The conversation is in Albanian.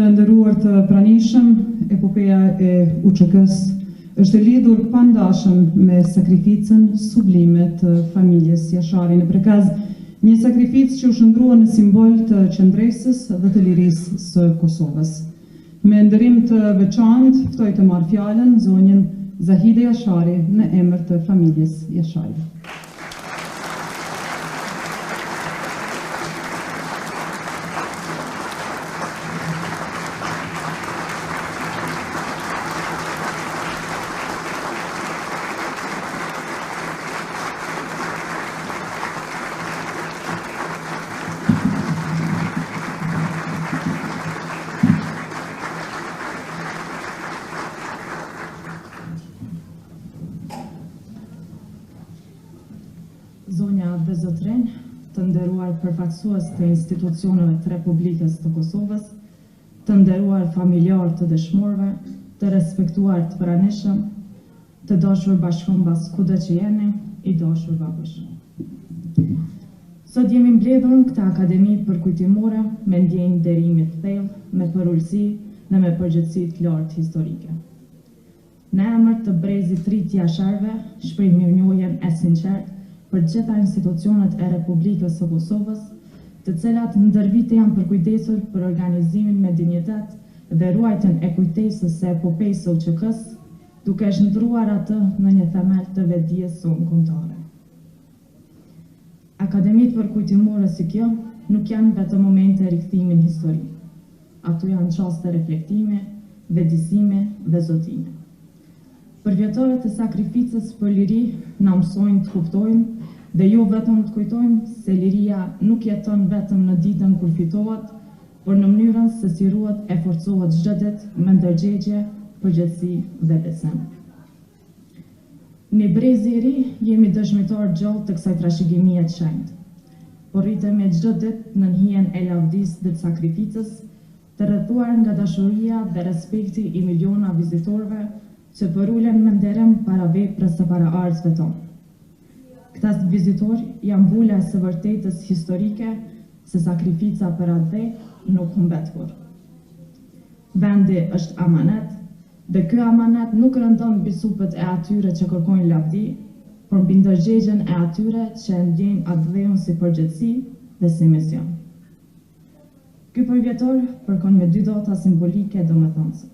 Të nderuar të pranishëm, epopeja e UÇK-s është e lidhur pandashëm me sakrificën sublime të familjes Jashari në Prekaz, një sakrificë që u shndrua në simbol të qëndresës dhe të lirisë së Kosovës. Me nderim të veçantë, ftoj të marrë fjalën zonjën Zahide Jashari në emër të familjes Jashari. Zonja dhe zotrinj, të nderuar përfaqësues të institucioneve të Republikës të Kosovës, të nderuar familjarë të dëshmorëve, të respektuar të pranishëm, të dashur bashkëmbas kudo që jeni, i dashur babush. Sot jemi mbledhur në këtë akademi përkujtimore me ndjenjë nderimi të thellë, me përulësi dhe me përgjegjësi të lartë historike. Në emër të brezit të ri të Jasharëve, shpreh mirënjohjen e sinqertë për gjitha institucionet e Republikës së Kosovës, të cilat ndër vite janë përkujdesur për organizimin me dinjitet dhe ruajtjen e kujtesës së epopejës së UÇK-s, duke zhndruar atë në një themel të vetdijes sonë kombëtare. Akademitë përkujtimore si kjo nuk janë vetëm momente rikthimi në histori. Ato janë çaste reflektimi, vetëdijësimi dhe zotimi. Përvjetore të sakrificës për liri na mësojnë të kuptojmë dhe jo vetëm të kujtojmë se liria nuk jeton vetëm në ditën kur fitohet, por në mënyrën se si ruhet e forcohet çdo ditë me ndërgjegje, përgjegjësi dhe besim. Ne brezi i ri jemi dëshmitar gjallë të kësaj trashëgimie të shenjtë. Por rritemi çdo ditë në hijen e lavdisë dhe të sakrificës, të rrethuar nga dashuria dhe respekti i miliona vizitorëve që përulen me nderem para veprës së paraardhësve tonë. Këta vizitorë janë mbula e së vërtetës historike se sakrifica për atë dhe nuk humbet kur. Vendi është amanet dhe ky amanet nuk rëndon mbi supët e atyre që kërkojnë lavdi, por mbi ndërgjegjen e atyre që e ndjejnë atë dheun si përgjegjësi dhe si mision. Ky përvjetor përkon me dy dota simbolike domethënëse.